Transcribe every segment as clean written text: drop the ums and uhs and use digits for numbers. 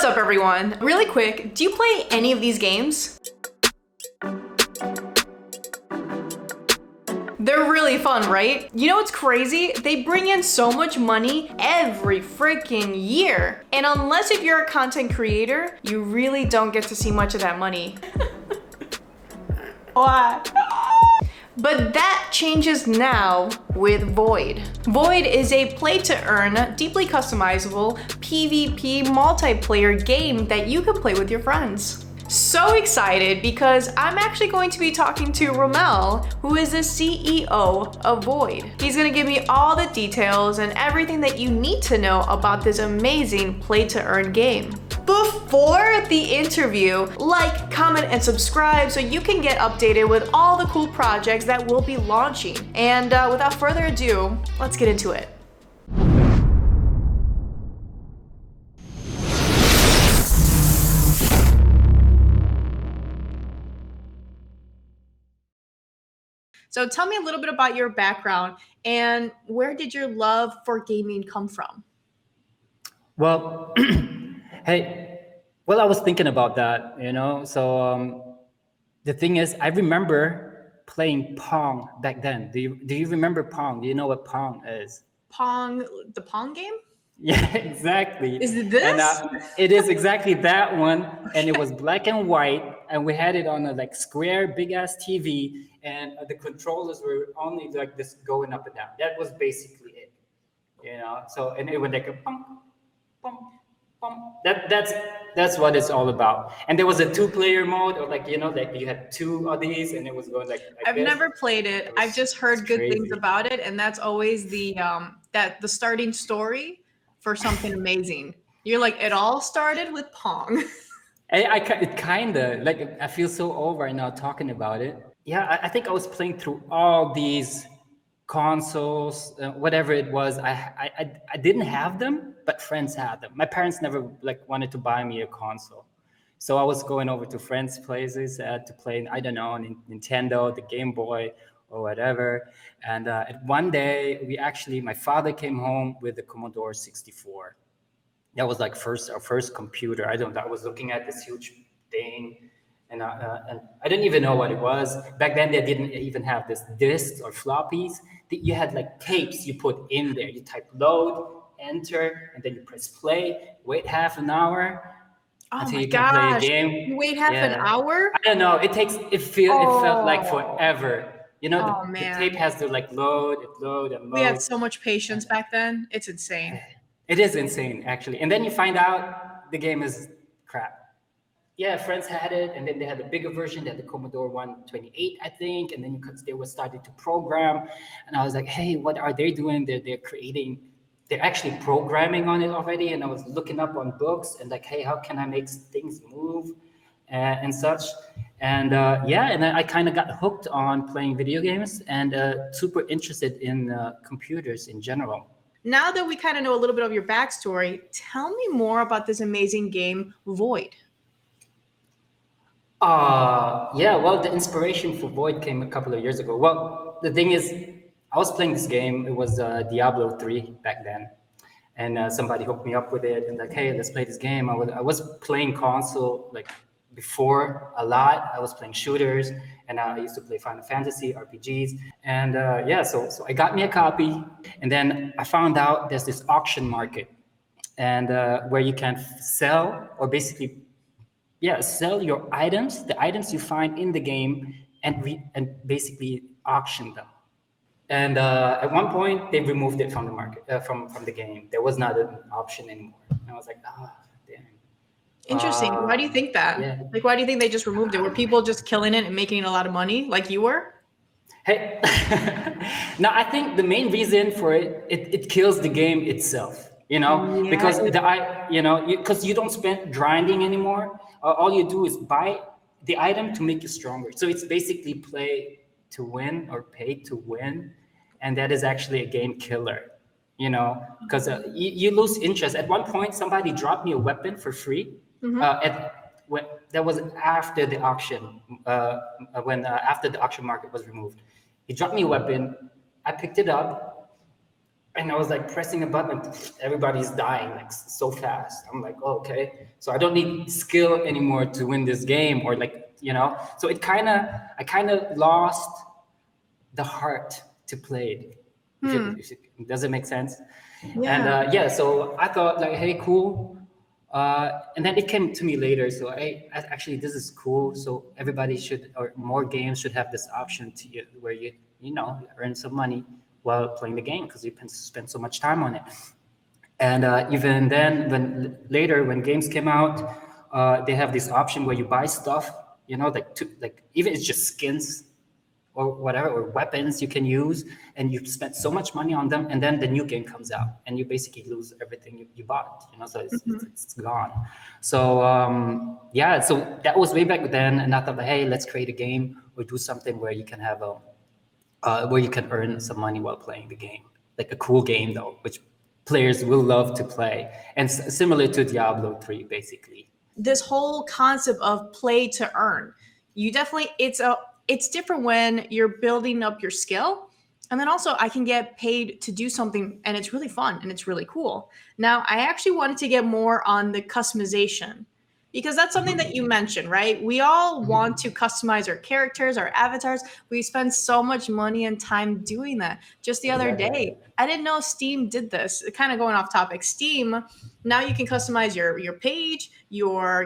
up, everyone? Really quick, do you play any of these games? They're really fun, right? You know what's crazy? They bring in so much money every freaking year. And unless if you're a content creator, you really don't get to see much of that money. Why? But that changes now with Void. Void is a play-to-earn, deeply customizable PvP multiplayer game that you can play with your friends. So excited because I'm actually going to be talking to Rumel, who is the CEO of Void. He's gonna give me all the details and everything that you need to know about this amazing play-to-earn game. Before the interview, like, comment, and subscribe so you can get updated with all the cool projects that we'll be launching. And without further ado, let's get into it. So tell me a little bit about your background and where did your love for gaming come from? Well, I was thinking about that, So the thing is, I remember playing Pong back then. Do you remember Pong? Do you know what Pong is? Pong, the Pong game? Yeah, exactly. Is it this? And it is exactly that one. And it was black and white, and we had it on a square, big ass TV, and the controllers were only like this going up and down. That was basically it, So and it went like a pum, pum, pum. That's what it's all about. And there was a 2-player mode, or you had 2 of these, and it was going like I've this. never played it. I've just heard good things about it, and that's always the starting story for something amazing. You're like, it all started with Pong. It kind of I feel so old right now talking about it. Yeah, I think I was playing through all these consoles, whatever it was. I didn't have them, but friends had them. My parents never wanted to buy me a console, so I was going over to friends' places to play. I don't know, Nintendo, the Game Boy, or whatever. And one day, my father came home with the Commodore 64. That was our first computer. I was looking at this huge thing, and I didn't even know what it was. Back then, they didn't even have this discs or floppies. You had tapes you put in there. You type load, enter, and then you press play, wait half an hour until you can play a game. You wait half an hour? I don't know. It felt like forever. The tape has to load and load. We had so much patience back then. It's insane. It is insane, actually. And then you find out the game is crap. Yeah, friends had it, and then they had a bigger version. They had the Commodore 128, I think, and then they were starting to program. And I was like, hey, what are they doing? They're actually programming on it already. And I was looking up on books and hey, how can I make things move and such? And and then I kind of got hooked on playing video games and super interested in computers in general. Now that we kind of know a little bit of your backstory, tell me more about this amazing game, Void. The inspiration for Void came a couple of years ago. Well, the thing is, I was playing this game. It was Diablo 3 back then. And somebody hooked me up with it and hey, let's play this game. I was playing console before a lot. I was playing shooters, and I used to play Final Fantasy, RPGs. And so I got me a copy. And then I found out there's this auction market, and where you can sell, or basically sell your items, the items you find in the game, and basically auction them. And at one point, they removed it from the market, from the game. There was not an option anymore. And I was like, damn. Interesting. Why do you think that? Yeah. Why do you think they just removed it? Were people just killing it and making a lot of money like you were? Hey, no, I think the main reason for it kills the game itself, because because you don't spend grinding anymore. All you do is buy the item to make you stronger. So it's basically play to win or pay to win. And that is actually a game killer, because you lose interest. At one point, somebody dropped me a weapon for free. Mm-hmm. That was after the auction, after the auction market was removed. He dropped me a weapon. I picked it up. and I was like pressing a button, everybody's dying like so fast. I'm like, oh, okay, so I don't need skill anymore to win this game, or like, you know. So I kind of lost the heart to play it. Does it make sense? And Yeah. yeah, so I thought like, hey, cool. And then it came to me later. So actually, this is cool. So everybody should, or more games should have this option to you, where you know, earn some money while playing the game, because you can spend so much time on it. And even then, when later when games came out, they have this option where you buy stuff, you know, like like even it's just skins or whatever, or weapons you can use, and you've spent so much money on them, and then the new game comes out and you basically lose everything you bought, you know. So it's gone. So yeah, so that was way back then, and I thought, hey, let's create a game or do something where you can have a where you can earn some money while playing the game, like a cool game though, which players will love to play, and similar to Diablo 3 basically. This whole concept of play to earn, you definitely, it's different when you're building up your skill, and then also I can get paid to do something and it's really fun and it's really cool. Now I actually wanted to get more on the customization, because that's something that you mentioned, right? We all want to customize our characters, our avatars. We spend so much money and time doing that. Just the other Exactly. day, I didn't know Steam did this. Kind of going off topic, Steam, now you can customize your page, your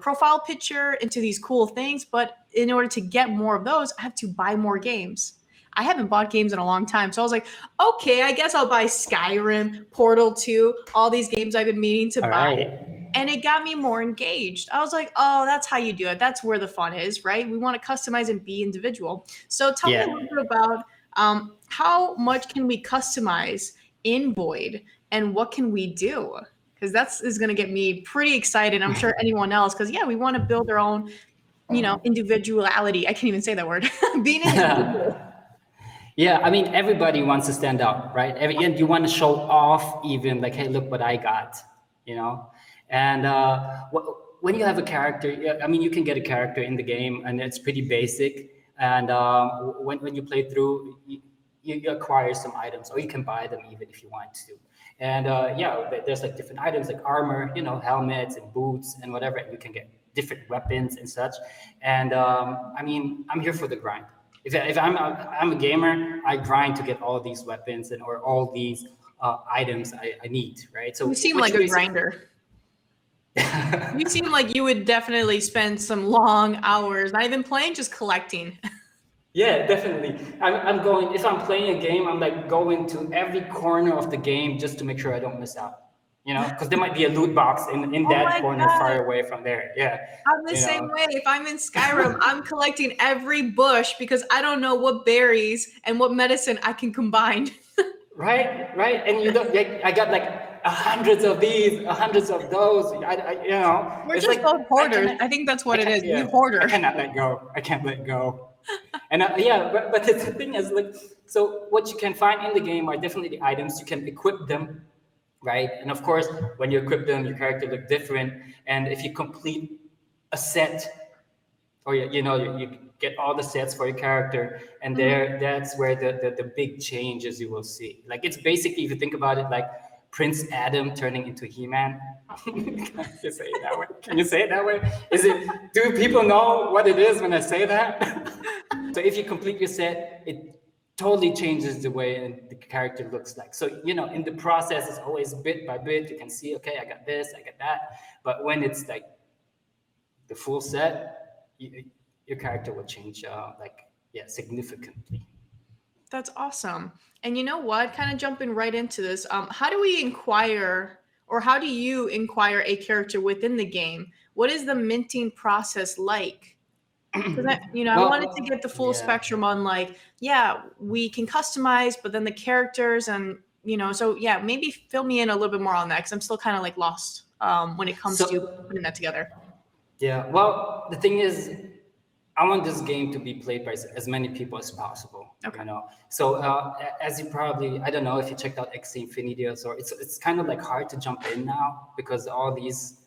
profile picture into these cool things. But in order to get more of those, I have to buy more games. I haven't bought games in a long time. So I was like, okay, I guess I'll buy Skyrim, Portal 2, all these games I've been meaning to All buy. right. And it got me more engaged. I was like, oh, that's how you do it. That's where the fun is, right? We want to customize and be individual. So tell me a Yeah. little bit about how much can we customize in Void, and what can we do? Because that's is going to get me pretty excited. I'm sure anyone else, because yeah, we want to build our own, individuality. I can't even say that word. Being an individual. Yeah, I mean, everybody wants to stand out, right? And you want to show off, even like, hey, look what I got, you know? And when you have a character, yeah, I mean, you can get a character in the game and it's pretty basic. And when you play through, you acquire some items, or you can buy them even if you want to. And yeah, there's like different items like armor, you know, helmets and boots and whatever. And you can get different weapons and such. And I mean, I'm here for the grind. If I'm a gamer, I grind to get all these weapons and or all these items I need, right? So You seem what like you a basically grinder. You seem like you would definitely spend some long hours, not even playing, just collecting. yeah, definitely. I'm going, if I'm playing a game, I'm like going to every corner of the game just to make sure I don't miss out. You know, because there might be a loot box in Oh that my corner God. far away from there. Yeah, I'm the you same know. way. If I'm in Skyrim, I'm collecting every bush because I don't know what berries and what medicine I can combine. Right, and you don't. Like, I got like hundreds of these, hundreds of those. You know, We're it's just like both I hoarders. cannot, I think that's I what it can't, is. We yeah, I hoarder. cannot let go. I can't let go. And yeah, but the thing is, like, so what you can find in the game are definitely the items. You can equip them, right? And of course, when you equip them, your character look different. And if you complete a set, or you know, you get all the sets for your character, and Mhm. there that's where the big changes you will see. Like, it's basically, if you think about it, like Prince Adam turning into He-Man. Can you say it that way? Can you say it that way? Is it, do people know what it is when I say that? So if you complete your set, it totally changes the way the character looks like. So, you know, in the process, it's always bit by bit. You can see, okay, I got this, I got that. But when it's like the full set, your character will change, like, yeah, significantly. That's awesome. And you know what? Kind of jumping right into this. How do we inquire, or how do you inquire a character within the game? What is the minting process like? Because I wanted to get Well, the full yeah. spectrum on, like, yeah, we can customize, but then the characters, and so yeah, maybe fill me in a little bit more on that, because I'm still kind of like lost when it comes to So putting that together. yeah, well, the thing is, I want this game to be played by as many people as possible. Okay. You know, so as you probably, I don't know if you checked out X Infinity, or it's kind of like hard to jump in now because all these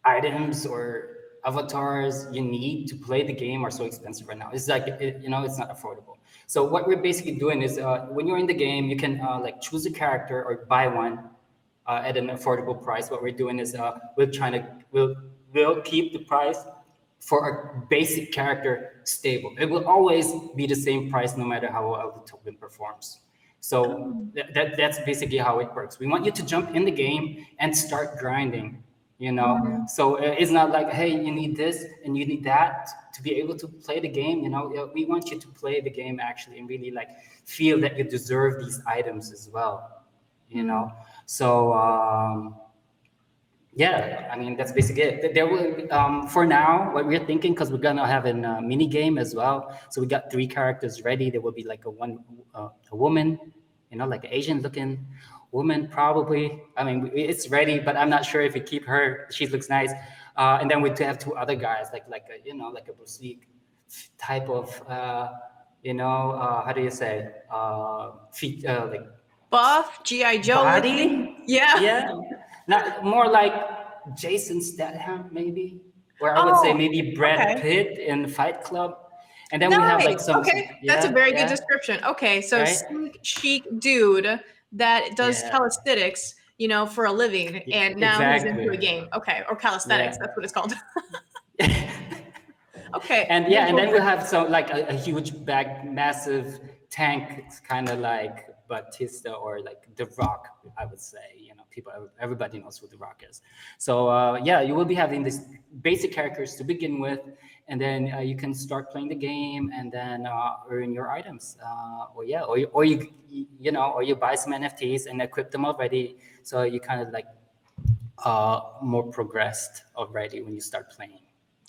items or avatars you need to play the game are so expensive right now. It's like, it's not affordable. So what we're basically doing is when you're in the game, you can like choose a character or buy one at an affordable price. What we're doing is we'll keep the price for a basic character stable. It will always be the same price no matter how well the token performs. So that's basically how it works. We want you to jump in the game and start grinding, So it's not like, hey, you need this and you need that to be able to play the game. We want you to play the game actually and really like feel that you deserve these items as well. So yeah, I mean, that's basically it. There will, for now, what we're thinking, because we're gonna have a mini game as well. So we got 3 characters ready. There will be like a woman, like an Asian looking woman, probably. I mean, it's ready, but I'm not sure if we keep her. She looks nice. And then we have 2 other guys, like a Bruce Lee type of, how do you say, like buff G.I. Joe body? Yeah. Yeah. Not more like Jason Statham, maybe, or I would say maybe Brad Pitt in Fight Club. And then we have like some. That's a very good description. Okay, so Right? sleek, chic dude that does calisthenics, for a living, and now he's into a game. Okay, or calisthenics. That's what it's called. Okay. And then we'll have some like a huge massive tank. It's kind of like Batista or like The Rock, I would say. Everybody knows who The Rock is. So you will be having these basic characters to begin with, and then you can start playing the game and then earn your items. Or you buy some NFTs and equip them already, so you kind of like more progressed already when you start playing.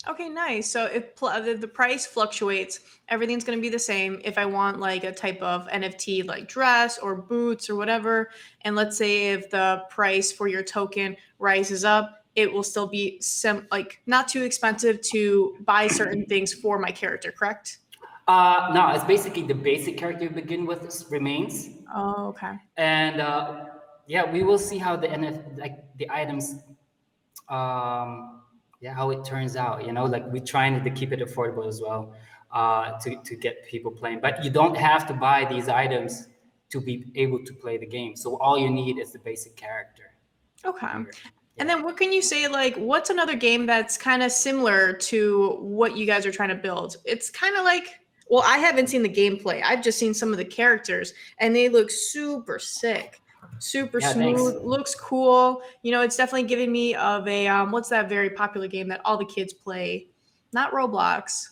Okay, nice. So if the price fluctuates, everything's going to be the same. If I want like a type of NFT like dress or boots or whatever, and let's say if the price for your token rises up, it will still be not too expensive to buy certain things for my character, correct? No, it's basically the basic character you begin with remains. Oh, okay. And we will see how the items how it turns out, like we're trying to keep it affordable as well, to get people playing. But you don't have to buy these items to be able to play the game. So all you need is the basic character. Okay. Yeah. And then what can you say, like, what's another game that's kind of similar to what you guys are trying to build? It's kind of like, well, I haven't seen the gameplay. I've just seen some of the characters and they look super sick. Super smooth, thanks. Looks cool. It's definitely giving me of a what's that very popular game that all the kids play? Not Roblox.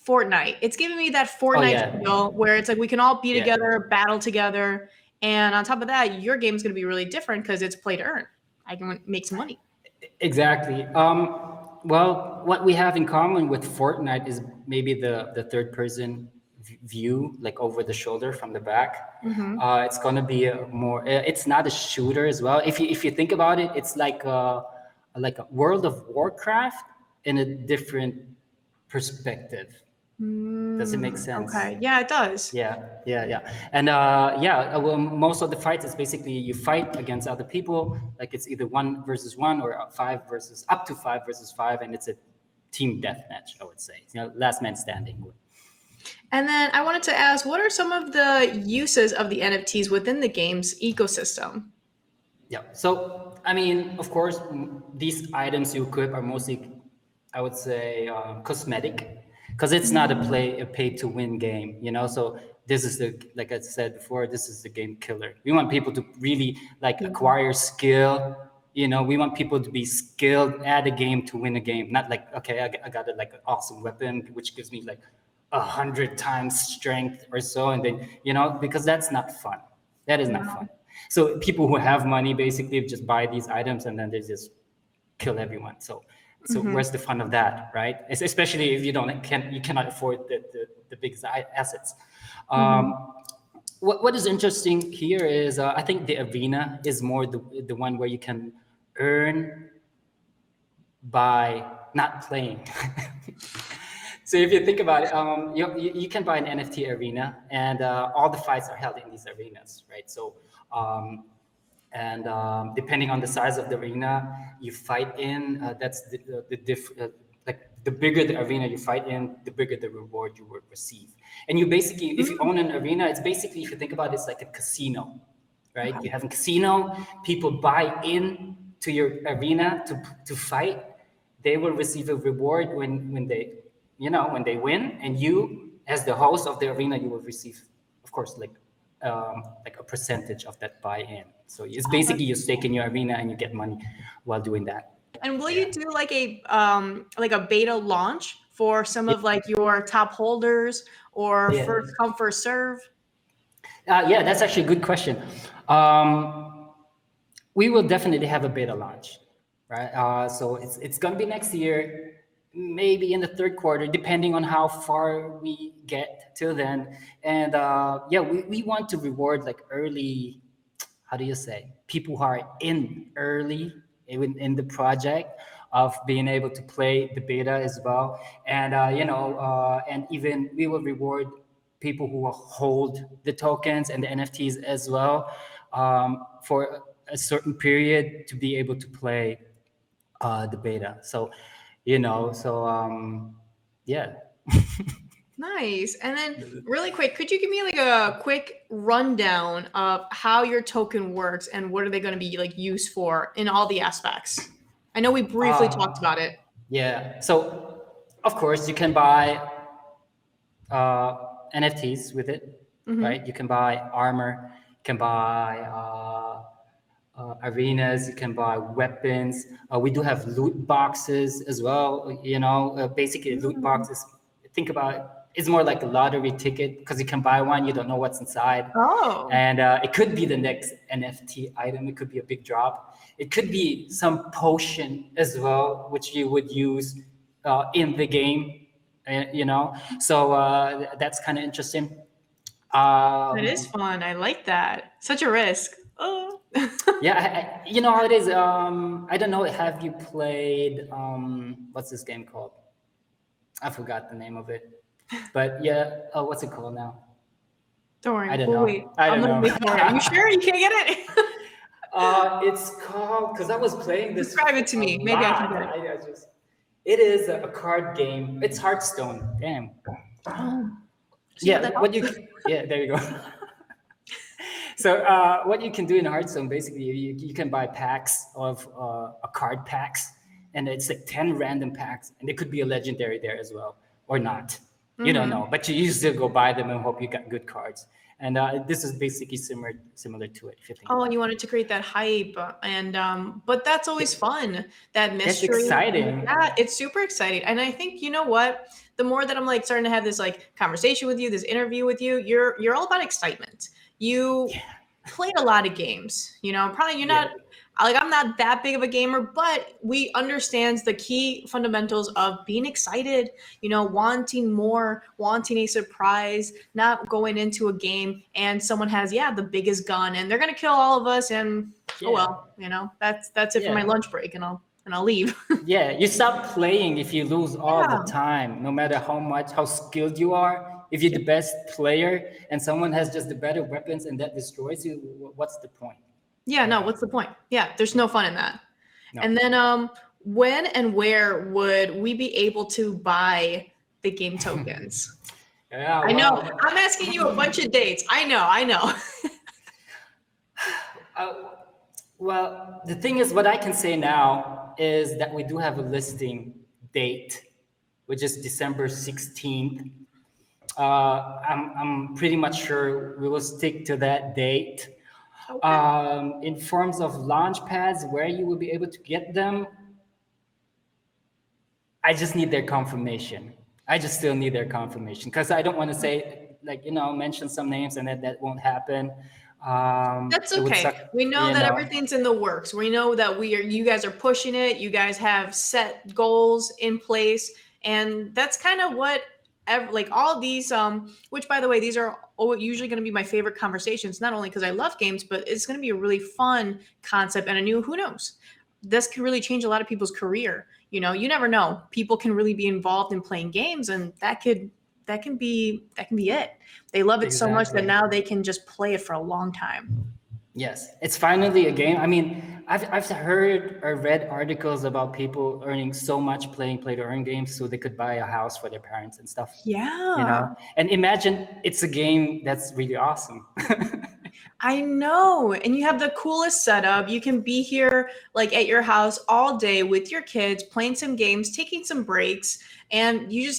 Fortnite. It's giving me that Fortnite feel where it's like we can all be together, battle together, and on top of that, your game is going to be really different because it's play to earn. I can make some money. Exactly. Well, what we have in common with Fortnite is maybe the third person view, like over the shoulder from the back. Mm-hmm. It's going to be it's not a shooter as well. If you think about it, it's like a World of Warcraft in a different perspective. Does it make sense? Okay. Yeah, it does. Yeah. And well, most of the fights is basically you fight against other people. Like it's either 1 versus 1 or up to 5 versus 5, and it's a team deathmatch, I would say. Last man standing. And then I wanted to ask, what are some of the uses of the NFTs within the game's ecosystem? Yeah. So, I mean, of course, these items you equip are mostly, I would say, cosmetic, because it's not a pay-to-win game, So this is like I said before, this is the game killer. We want people to really acquire skill. We want people to be skilled at a game to win a game. Not like, okay, I got an awesome weapon, which gives me 100 times strength or so, and then because that's not fun. That is not fun. So people who have money basically just buy these items and then they just kill everyone. So where's the fun of that, right? Especially if you cannot afford the big assets. What is interesting here is I think the arena is more the one where you can earn by not playing. So if you think about it, you can buy an NFT arena, and all the fights are held in these arenas, right? So And depending on the size of the arena you fight in, that's like the bigger the arena you fight in, the bigger the reward you will receive. And you basically, if you own an arena, it's basically, if you think about it, it's like a casino, right? You have a casino, people buy in to your arena to fight. They will receive a reward when they, when they win, and you, as the host of the arena, you will receive, of course, like a percentage of that buy-in. So it's basically you stake in your arena and you get money while doing that. And will you do like a beta launch for some of like your top holders, or Yeah. first come first serve? Yeah, that's actually a good question. We will definitely have a beta launch, right? So it's going to be next year, maybe in the third quarter, depending on how far we get till then. And yeah, we want to reward like early, how do you say, people who are in early in the project, of being able to play the beta as well. And and even we will reward people who will hold the tokens and the NFTs as well, for a certain period to be able to play the beta. So, yeah. Nice. And then really quick, could you give me like a quick rundown of how your token works and what are they going to be like used for in all the aspects? I know we briefly talked about it. Yeah. So, of course, you can buy NFTs with it, right? You can buy armor, you can buy arenas, you can buy weapons. We do have loot boxes as well. Basically, loot boxes, think about it, it's more like a lottery ticket, because you can buy one, you don't know what's inside. Oh. And it could be the next NFT item. It could be a big drop. It could be some potion as well, which you would use in the game, So that's kind of interesting. That is fun. I like that. Such a risk. Oh. Yeah, you know how it is. I don't know. Have you played what's this game called? I forgot the name of it. But yeah, what's it called now? Don't worry. I don't We'll know. wait. I don't I'm gonna know. wait for it. Are you sure you can't get it? It's called, because I was playing this. Describe it to me. Maybe I can get it. It is a card game. It's Hearthstone. Damn. Oh. Yeah. Yeah. There you go. So what you can do in Hearthstone, basically, you can buy packs of a card packs, and it's like 10 random packs, and it could be a legendary there as well, or not. You don't know, but you usually go buy them and hope you got good cards. And this is basically similar to it, if you think. Oh, and you wanted to create that hype, and but that's always fun. That mystery. That's exciting. Yeah, it's super exciting. And I think, you know what? The more that I'm like starting to have this like conversation with you, this interview with you, you're all about excitement. You played a lot of games, probably you're not like, I'm not that big of a gamer, but we understand the key fundamentals of being excited, wanting more, wanting a surprise, not going into a game and someone has, the biggest gun and they're going to kill all of us. And oh, well, that's it for my lunch break, and I'll leave. Yeah. You stop playing if you lose all the time, no matter how skilled you are. If you're the best player and someone has just the better weapons and that destroys you, what's the point? Yeah, no, what's the point? Yeah, there's no fun in that. No. And then when and where would we be able to buy the game tokens? I know. I'm asking you a bunch of dates. I know. Well, the thing is, what I can say now is that we do have a listing date, which is December 16th. I'm pretty much sure we will stick to that date. Okay. In forms of launch pads, where you will be able to get them, I just need their confirmation. I just still need their confirmation, because I don't want to say, mention some names and that won't happen. That's okay. We know that everything's in the works. We know that you guys are pushing it. You guys have set goals in place, and that's kind of what all these, which by the way, these are usually going to be my favorite conversations, not only because I love games, but it's going to be a really fun concept and who knows, this could really change a lot of people's career. You never know. People can really be involved in playing games, and that can be it. They love it so much that now they can just play it for a long time. Yes, it's finally a game. I mean, I've heard or read articles about people earning so much playing play to earn games so they could buy a house for their parents and stuff, you Yeah. know? And imagine it's a game that's really awesome. I know. And you have the coolest setup. You can be here like at your house all day with your kids, playing some games, taking some breaks, and you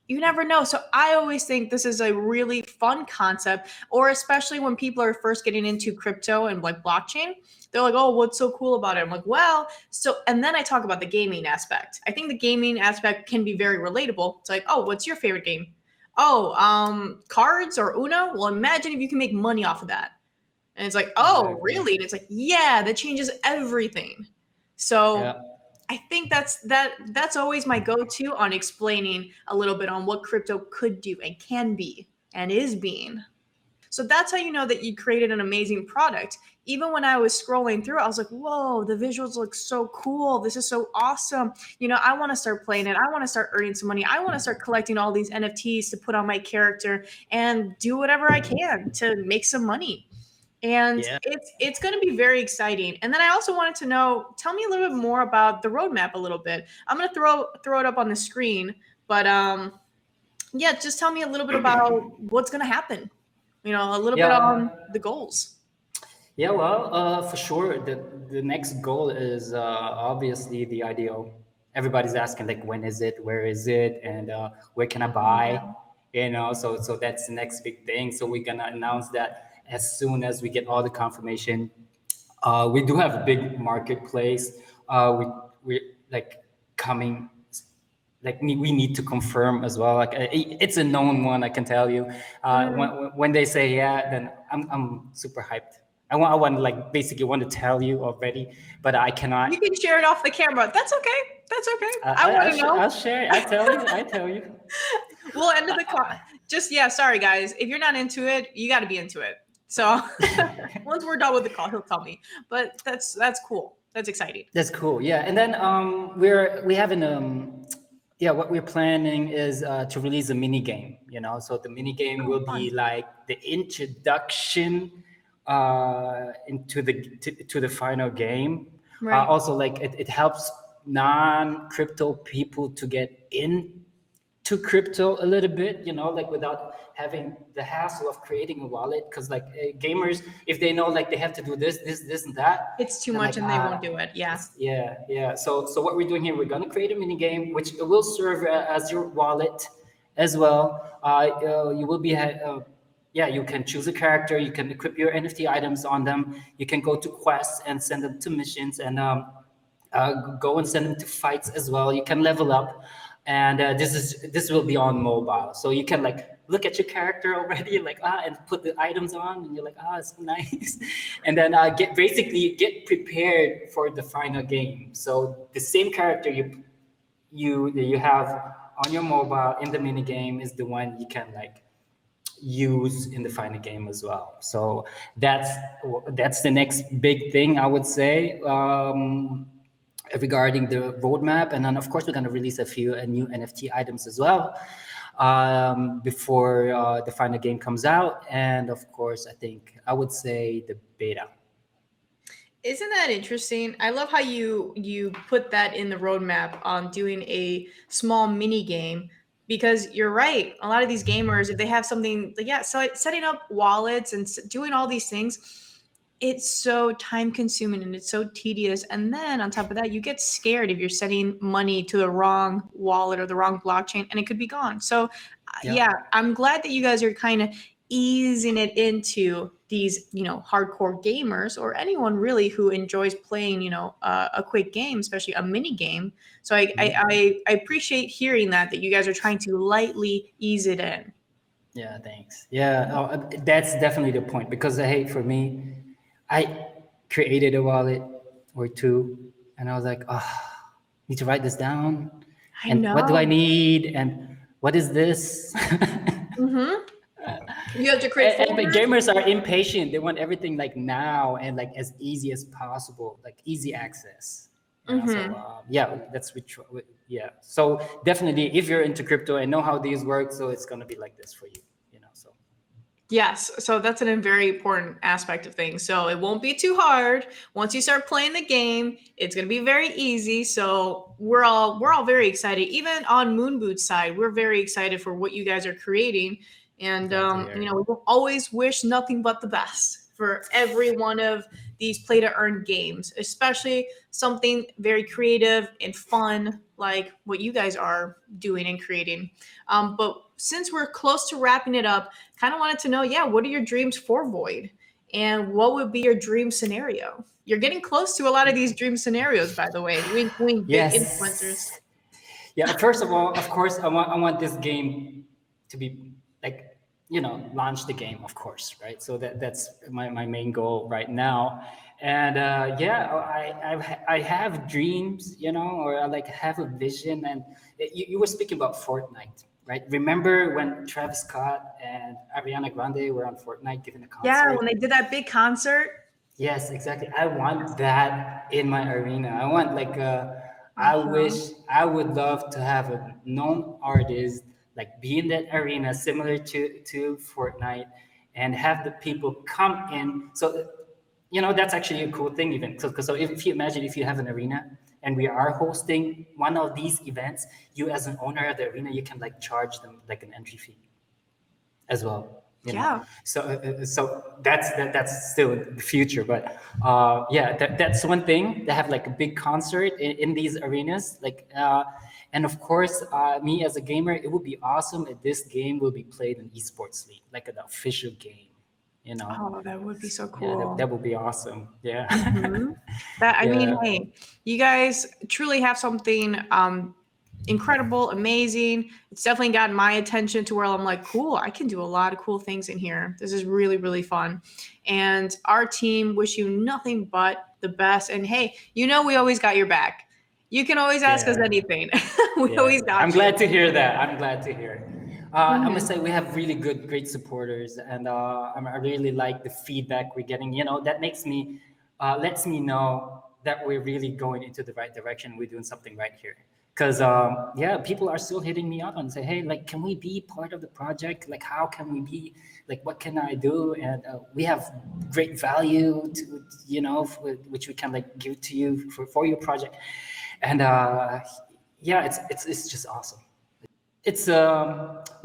never know. So I always think this is a really fun concept, or especially when people are first getting into crypto and like blockchain. They're like, "Oh, what's so cool about it?" I'm like, "Well, so," and then I talk about the gaming aspect. I think the gaming aspect can be very relatable. It's like, "Oh, what's your favorite game?" "Oh, cards or Uno?" Well, imagine if you can make money off of that. And it's like, oh, Exactly. really? And it's like, yeah, that changes everything. So Yeah. I think that's always my go-to on explaining a little bit on what crypto could do and can be and is being. So that's how you know that you created an amazing product. Even when I was scrolling through, I was like, whoa, the visuals look so cool. This is so awesome. I want to start playing it. I want to start earning some money. I want to start collecting all these NFTs to put on my character and do whatever I can to make some money. And Yeah. it's going to be very exciting. And then I also wanted to know, tell me a little bit more about the roadmap a little bit. I'm going to throw it up on the screen, but yeah, just tell me a little bit about what's going to happen. A little bit on Yeah. the goals. Yeah, well, for sure. The next goal is obviously the IDO. Everybody's asking like, when is it? Where is it? And where can I buy? Yeah. So that's the next big thing. So we're gonna announce that as soon as we get all the confirmation. We do have a big marketplace. We like coming like we need to confirm as well. Like it's a known one, I can tell you. Mm. When they say yeah, then I'm super hyped. I want like basically want to tell you already, but I You cannot. can share it off the camera. That's okay. That's okay. I want to know. I'll share it. I tell you. I tell you. We'll end the call. Just yeah, sorry guys. If you're not into it, you got to be into it. So once we're done with the call, he'll tell me. But that's cool. That's exciting. That's cool. Yeah, and then we have an yeah, what we're planning is to release a mini game. So the mini game Oh, will be fun. like the introduction to the final game. Right. Also, like it helps non-crypto people to get in to crypto a little bit, like without having the hassle of creating a wallet. Because like gamers, if they know like they have to do this, and that, It's too then much like and they won't do it. Yeah. yeah. So what we're doing here, we're gonna create a mini game which will serve as your wallet as well. You will be. Yeah, you can choose a character. You can equip your NFT items on them. You can go to quests and send them to missions, and go and send them to fights as well. You can level up, and this will be on mobile, so you can like look at your character already, like and put the items on, and you're like it's so nice, and then get prepared for the final game. So the same character you have on your mobile in the mini game is the one you can like use in the final game as well. So that's the next big thing I would say. Regarding the roadmap. And then, of course, we're going to release a few new NFT items as well before the final game comes out. And of course, I think I would say the beta. Isn't that interesting? I love how you put that in the roadmap on doing a small mini game because you're right. A lot of these gamers, if they have something, like, yeah, so setting up wallets and doing all these things, it's so time consuming and it's so tedious. And then on top of that, you get scared if you're sending money to the wrong wallet or the wrong blockchain and it could be gone. So, Yeah. yeah, I'm glad that you guys are kind of easing it into these hardcore gamers or anyone really who enjoys playing a quick game, especially a mini game. So I appreciate hearing that you guys are trying to lightly ease it in. Yeah, thanks. Yeah, that's definitely the point because hey, for me, I created a wallet or two, and I was like, need to write this down, I and what do I know. need, and what is this? Mm-hmm. You have to create And folders. gamers are impatient. They want everything like now and like as easy as possible, like easy access. So Mm-hmm. yeah, that's which yeah. So definitely, if you're into crypto and know how these work, so it's gonna be like this for you. So Yes, so that's a very important aspect of things. So it won't be too hard. Once you start playing the game, it's going to be very easy. So we're all very excited. Even on Moon Boot's side, we're very excited for what you guys are creating. And Glad to hear. we will always wish nothing but the best for every one of these play to earn games, especially something very creative and fun like what you guys are doing and creating. But since we're close to wrapping it up, kind of wanted to know, yeah, what are your dreams for Void? And what would be your dream scenario? You're getting close to a lot of these dream scenarios, by the way. Wink, wink, big influencers. Yes. Yeah. First of all, of course, I want this game to be like, launch the game, of course, right? So that's my main goal right now. And yeah, I have dreams, or I like have a vision. And you were speaking about Fortnite, right? Remember when Travis Scott and Ariana Grande were on Fortnite giving a Yeah, concert? when they did that big concert. Yes, exactly. I want that in my arena. I want like I wish Uh-huh. I would love to have a known artist like be in that arena similar to Fortnite and have the people come in. So that's actually a cool thing even. So if you imagine if you have an arena and we are hosting one of these events, you as an owner of the arena, you can like charge them like an entry fee as well. Yeah. So that's still the future, but yeah, that's one thing. They have like a big concert in these arenas, like and of course, me as a gamer, it would be awesome if this game will be played in esports league, like an official game. you know Oh, that would be so yeah, that, cool. that would be awesome. Yeah. Hmm. I mean, Yeah. hey, you guys truly have something incredible, amazing. It's definitely gotten my attention to where I'm like, cool, I can do a lot of cool things in here. This is really, really fun. And our team wish you nothing but the best. And hey, we always got your back. You can always ask us Yeah. anything. We Yeah, always I'm got you. glad to hear that. I'm glad to hear. I must Mhm. say we have really great supporters, and I really like the feedback we're getting. That lets me know that we're really going into the right direction. We're doing something right here. Because yeah, people are still hitting me up and say, hey, like, can we be part of the project? Like, how can we be? Like, what can I do? And we have great value to which we can like give to you for your project. And yeah, it's just awesome. It's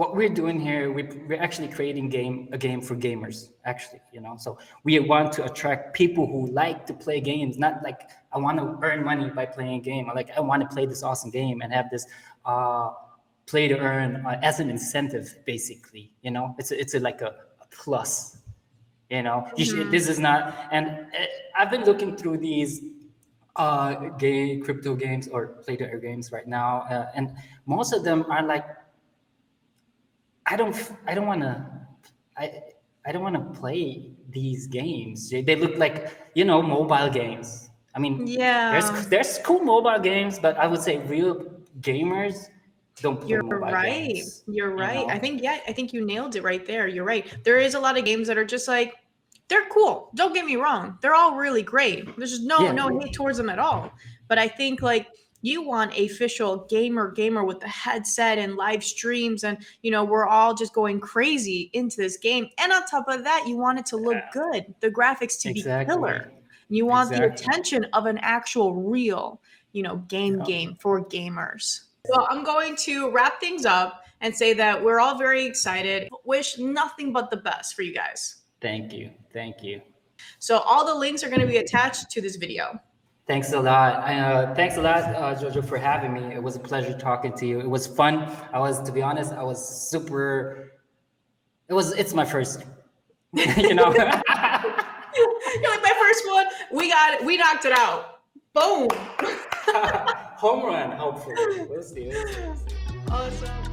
what we're doing here. We're actually creating a game for gamers. Actually, so we want to attract people who like to play games. Not like I want to earn money by playing a game. I want to play this awesome game and have this play to earn as an incentive. Basically, it's like a plus. This is not. And I've been looking through these crypto games or play to earn games right now, and most of them are like I don't want to I I don't want to play these games. They look like mobile games. I mean, Yeah. there's cool mobile games, but I would say real gamers don't play You're mobile right. games. You're You right. I know? think, yeah, I think you nailed it right there. You're right. There is a lot of games that are just like, they're cool. Don't get me wrong. They're all really great. There's just no Yeah, hate towards them at all. But I think like you want a official gamer with the headset and live streams and we're all just going crazy into this game. And on top of that, you want it to look good. The graphics to be exactly, killer. You want the exactly. attention of an actual real, Yeah. game for gamers. Well, I'm going to wrap things up and say that we're all very excited. Wish nothing but the best for you guys. Thank you, thank you. So all the links are going to be attached to this video. Thanks a lot. Thanks a lot, Jojo, for having me. It was a pleasure talking to you. It was fun. To be honest, I was super. It's my first. you know, You're like my first one. We knocked it out. Boom. home run. Hopefully, we'll see. We'll see. Awesome.